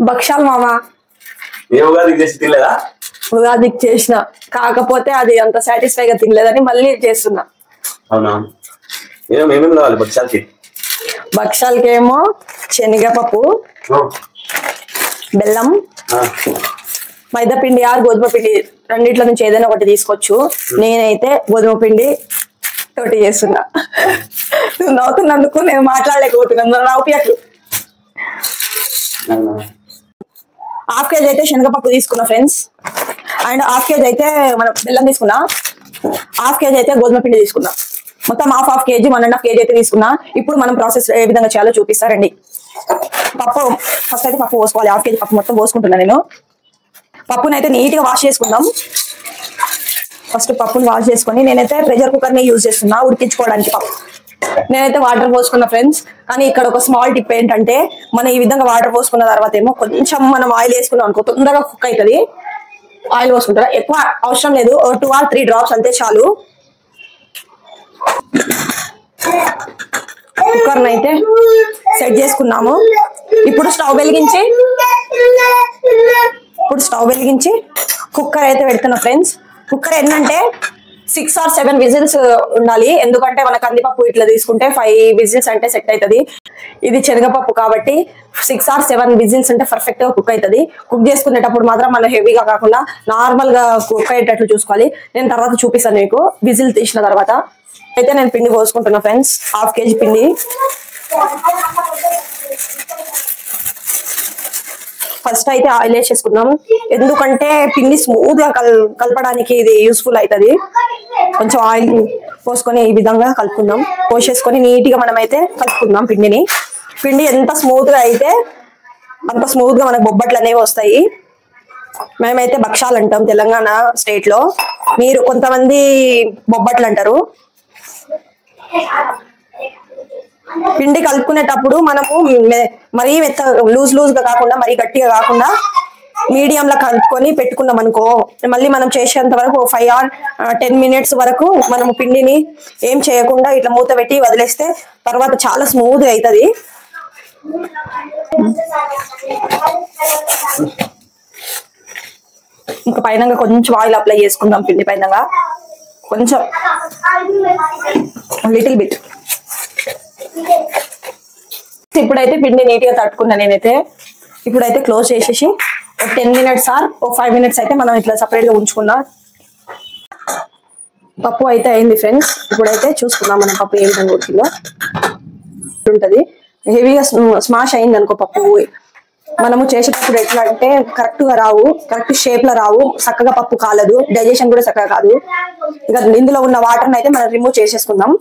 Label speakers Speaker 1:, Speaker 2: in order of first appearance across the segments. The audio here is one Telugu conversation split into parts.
Speaker 1: భక్షాలు మామ
Speaker 2: తినలేదా?
Speaker 1: ఉగాదికి చేసిన, కాకపోతే అది అంత సాటిస్ఫైగా తినలేదని మళ్ళీ చేస్తున్నా.
Speaker 2: అవునా? ఏమేమి కావాలి భక్షాలకి?
Speaker 1: భక్షాలకేమో శనగపప్పు, బెల్లం, మైదా పిండి ఆర్ గోధుమ పిండి రెండిట్ల నుంచి ఏదైనా ఒకటి తీసుకోవచ్చు. నేనైతే గోధుమ పిండి తోటి చేస్తున్నా. నువ్వు నవ్వుతున్నందుకు నేను మాట్లాడలేకపోతున్నాను. నవ్వుపియట్లు. హాఫ్ కేజీ అయితే శనగపప్పు తీసుకున్నా ఫ్రెండ్స్, అండ్ హాఫ్ కేజీ అయితే మనం బెల్లం తీసుకున్నా, హాఫ్ కేజీ అయితే గోధుమ పిండి తీసుకున్నా. మొత్తం హాఫ్ కేజీ 1.5 కేజీ అయితే తీసుకున్నా. ఇప్పుడు మనం ప్రాసెస్ ఏ విధంగా చేయాలో చూపిస్తారండి. పప్పు ఫస్ట్ అయితే పప్పు పోసుకోవాలి. హాఫ్ కేజీ పప్పు మొత్తం పోసుకుంటున్నా నేను. పప్పుని అయితే నీట్గా వాష్ చేసుకుందాం. ఫస్ట్ పప్పుని వాష్ చేసుకొని నేనైతే ప్రెషర్ కుక్కర్ని యూజ్ చేస్తున్నా ఉడికించుకోవడానికి పప్పు. నేనైతే వాటర్ పోసుకున్నా ఫ్రెండ్స్. కానీ ఇక్కడ ఒక స్మాల్ టిప్ ఏంటంటే, మనం ఈ విధంగా వాటర్ పోసుకున్న తర్వాత ఏమో కొంచెం మనం ఆయిల్ వేసుకున్నాం అనుకో తొందరగా కుక్ అవుతుంది. ఆయిల్ పోసుకుంటారా, ఎక్కువ అవసరం లేదు, 2 or 3 drops అంతే చాలు. కుక్కర్ని అయితే సెట్ చేసుకున్నాము. ఇప్పుడు స్టవ్ వెలిగించి కుక్కర్ అయితే పెడుతున్నా ఫ్రెండ్స్. కుక్కర్ ఏంటంటే 6 or 7 విజిల్స్ ఉండాలి. ఎందుకంటే మన కందిపప్పు ఇట్లా తీసుకుంటే 5 విజిల్స్ అంటే సెట్ అవుతుంది. ఇది శనగపప్పు కాబట్టి 6 or 7 విజిల్స్ అంటే పర్ఫెక్ట్ గా కుక్ అవుతుంది. కుక్ చేసుకునేటప్పుడు మాత్రం మనం హెవీగా కాకుండా నార్మల్ గా కుక్ అయ్యేటట్లు చూసుకోవాలి. నేను తర్వాత చూపిస్తాను మీకు విజిల్ తీసిన తర్వాత. అయితే నేను పిండి పోసుకుంటున్నా ఫ్రెండ్స్, హాఫ్ కేజీ పిండి. ఫస్ట్ అయితే ఆయిల్ వేసేసుకుందాం, ఎందుకంటే పిండి స్మూత్ గా కలపడానికి ఇది యూస్ఫుల్ అవుతుంది. కొంచెం ఆయిల్ పోసుకొని ఈ విధంగా కలుపుకుందాం. పోసేసుకొని నీట్ గా మనం అయితే కలుపుకుందాం పిండిని. పిండి ఎంత స్మూత్ గా అయితే అంత స్మూత్ గా మనకు బొబ్బట్లు అనేవి వస్తాయి. మేమైతే భక్షాలు అంటాం తెలంగాణ స్టేట్ లో, మీరు కొంతమంది బొబ్బట్లు అంటారు. పిండి కలుపుకునేటప్పుడు మనము మరీ లూజ్ గా కాకుండా మరీ గట్టిగా కాకుండా మీడియం లో కలుపుకొని పెట్టుకున్నాం అనుకో, మళ్ళీ మనం చేసేంత వరకు 5 or 10 minutes వరకు మనము పిండిని ఏం చేయకుండా ఇట్లా మూత పెట్టి వదిలేస్తే తర్వాత చాలా స్మూత్ గా అవుతుంది. ఇంకా పైన కొంచెం ఆయిల్ అప్లై చేసుకుందాం పిండి పైన, కొంచెం లిటిల్ బిట్. ఇప్పుడైతే పిండి నీట్ గా తట్టుకున్నా నేనైతే. ఇప్పుడైతే క్లోజ్ చేసేసి 10 minutes or 5 minutes అయితే మనం ఇట్లా సపరేట్ గా ఉంచుకుందాం. పప్పు అయితే అయింది ఫ్రెండ్స్. ఇప్పుడైతే చూసుకుందాం మనం పప్పు ఏ విధంగా ఉడికిందో. ఉంటది హెవీగా స్మాష్ అయింది అనుకో పప్పు, మనము చేసేటప్పుడు ఎట్లా అంటే కరెక్ట్ గా రావు, కరెక్ట్ షేప్ లో రావు, చక్కగా పప్పు కాలదు, డైజెషన్ కూడా చక్కగా కాదు. ఇక ఇందులో ఉన్న వాటర్ అయితే మనం రిమూవ్ చేసేసుకుందాం.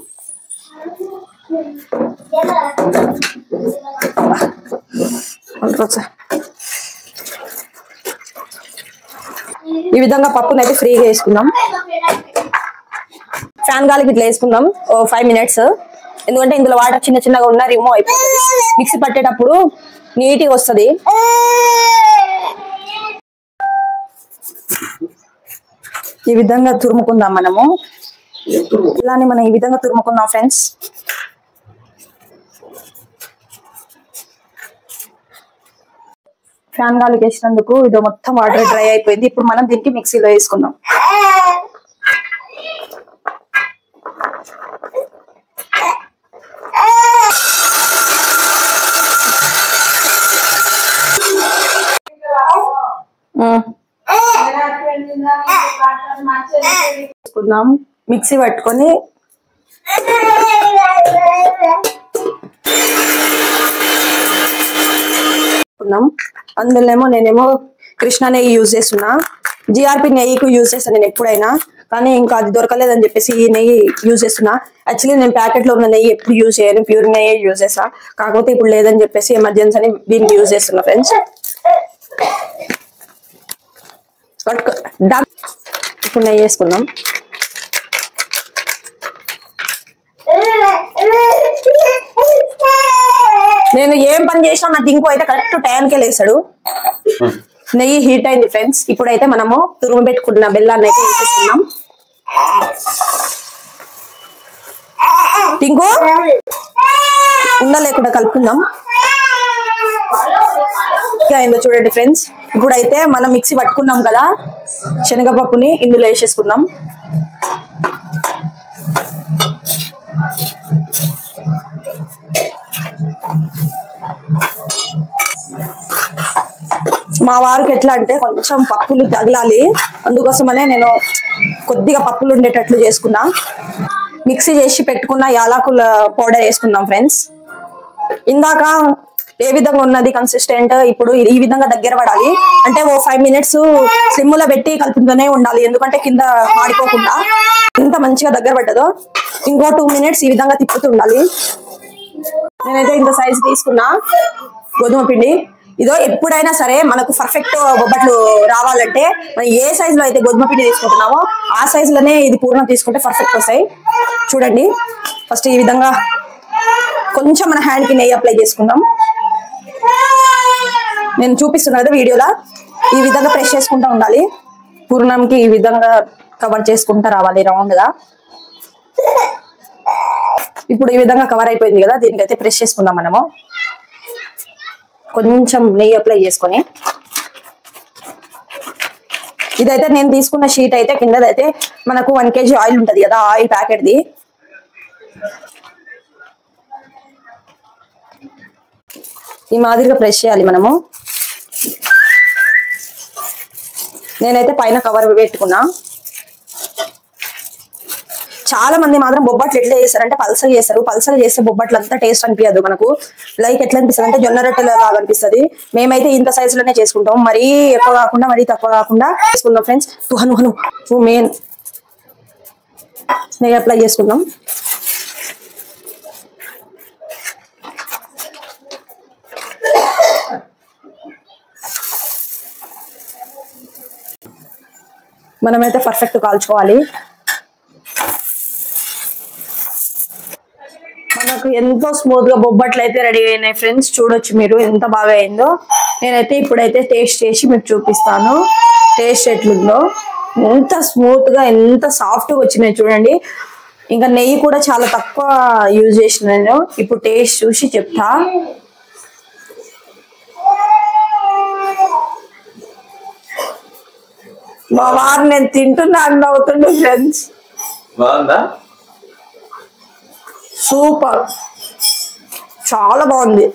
Speaker 1: ఈ విధంగా పప్పుని అయితే ఫ్రీగా వేసుకుందాం. ఫ్యాన్ గాలికి ఇట్లా వేసుకుందాం 5 minutes. ఎందుకంటే ఇందులో వాటర్ చిన్న చిన్నగా ఉన్న రిమూవ్ అయిపోతుంది. మిక్సీ పట్టేటప్పుడు నీట్గా వస్తుంది. ఈ విధంగా తురుముకుందాం మనము. ఇలానే మనం ఈ విధంగా తురుముకుందాం ఫ్రెండ్స్. ఫ్యాన్ గాలికి వేసినందుకు ఇది మొత్తం వాటర్ డ్రై అయిపోయింది. ఇప్పుడు మనం దీనికి మిక్సీలో వేసుకుందాం. మిక్సీ పట్టుకొని అందులోనేమో నేనేమో కృష్ణ నెయ్యి యూజ్ చేస్తున్నా. జిఆర్పి నెయ్యికి యూజ్ చేస్తాను నేను ఎప్పుడైనా, కానీ ఇంకా అది దొరకలేదని చెప్పేసి ఈ నెయ్యి యూజ్ చేస్తున్నా. యాక్చువల్లీ నేను ప్యాకెట్ లో ఉన్న నెయ్యి ఎప్పుడు యూజ్ చేయను, ప్యూర్ నెయ్యి యూజ్ చేస్తా. కాకపోతే ఇప్పుడు లేదని చెప్పేసి ఎమర్జెన్సీ అని దీనికి యూజ్ చేస్తున్నా ఫ్రెండ్స్. ఇప్పుడు నెయ్యి వేసుకుందాం. నేను ఏం పని చేసినా నా దింకు అయితే కరెక్ట్ టైంకే లేసాడు. నెయ్యి హీట్ అయింది ఫ్రెండ్స్. ఇప్పుడైతే మనము తురుము పెట్టుకున్న బెల్లాన్ని అయితే వేసేస్తున్నాం. టింకు ఉండ లేకుండా కలుపుకుందాం. గా అయిందో చూడండి ఫ్రెండ్స్. ఇప్పుడైతే మనం మిక్సీ పట్టుకున్నాం కదా శనగపప్పుని ఇందులో వేసేసుకుందాం. మా వారికి ఎట్లా అంటే కొంచెం పప్పులు తగలాలి, అందుకోసమనే నేను కొద్దిగా పప్పులు ఉండేటట్లు చేసుకున్నా. మిక్సీ చేసి పెట్టుకున్న యాలకుల పౌడర్ వేసుకుందాం ఫ్రెండ్స్. ఇందాక ఏ విధంగా ఉన్నది కన్సిస్టెంట్, ఇప్పుడు ఈ విధంగా దగ్గర పడాలి. అంటే ఓ 5 minutes స్లిమ్ లో పెట్టి కలుపుతూనే ఉండాలి, ఎందుకంటే కింద మాడిపోకుండా. ఎంత మంచిగా దగ్గర పడ్డదో ఇంకో 2 minutes ఈ విధంగా తిప్పుతూ ఉండాలి. నేనైతే ఇంత సైజు తీసుకున్నా గోధుమ పిండి. ఇదో ఎప్పుడైనా సరే మనకు పర్ఫెక్ట్ బొబ్బట్లు రావాలంటే మనం ఏ సైజులో అయితే గోధుమ పిండి తీసుకుంటున్నామో ఆ సైజులోనే ఇది పూర్ణం తీసుకుంటే పర్ఫెక్ట్ వస్తాయి. చూడండి, ఫస్ట్ ఈ విధంగా కొంచెం మన హ్యాండ్ కి నెయ్యి అప్లై చేసుకుందాం. నేను చూపిస్తున్నా కదా వీడియోలో, ఈ విధంగా ప్రెస్ చేసుకుంటూ ఉండాలి. పూర్ణంకి ఈ విధంగా కవర్ చేసుకుంటూ రావాలి రౌండ్ గా. ఇప్పుడు ఈ విధంగా కవర్ అయిపోయింది కదా, దీనికైతే ప్రెస్ చేసుకుందాం మనము. కొంచెం నెయ్యి అప్లై చేసుకొని, ఇదైతే నేను తీసుకున్న షీట్ అయితే కిందదైతే మనకు 1 kg ఆయిల్ ఉంటది కదా, ఆయిల్ ప్యాకెట్ది. ఈ మాదిరిగా ప్రెస్ చేయాలి మనము. నేనైతే పైన కవర్ పెట్టుకున్నా. చాలా మంది మాత్రం బొబ్బట్లు ఎట్లా చేస్తారంటే పల్సగా చేస్తారు. పల్సగా చేస్తే బొబ్బట్లు అంతా టేస్ట్ అనిపించదు మనకు. లైక్ ఎట్లా అనిపిస్తుంది అంటే జొన్న రొట్టెల లాగా అనిపిస్తుంది. మేమైతే ఇంత సైజులోనే చేసుకుంటాం, మరీ ఎక్కువ కాకుండా మరీ తక్కువ కాకుండా చేసుకుందాం ఫ్రెండ్స్. మెయిన్ నెయ్యి అప్లై చేసుకుందాం. మనమైతే పర్ఫెక్ట్ కాల్చుకోవాలి. మనకు ఎంతో స్మూత్ గా బొబ్బట్లు అయితే రెడీ అయినాయి ఫ్రెండ్స్. చూడొచ్చు మీరు ఎంత బాగా అయిందో. నేనైతే ఇప్పుడైతే టేస్ట్ చేసి మీకు చూపిస్తాను టేస్ట్ ఎట్లుందో. ఎంత స్మూత్ గా ఎంత సాఫ్ట్ గా వచ్చినాయి చూడండి. ఇంకా నెయ్యి కూడా చాలా తక్కువ యూజ్ చేసిన నేను. ఇప్పుడు టేస్ట్ చూసి చెప్తా. మా వారు నేను తింటున్నా అన్న అవుతుండే ఫ్రెండ్స్.
Speaker 2: బాగుందా?
Speaker 1: సూపర్, చాలా బాగుంది.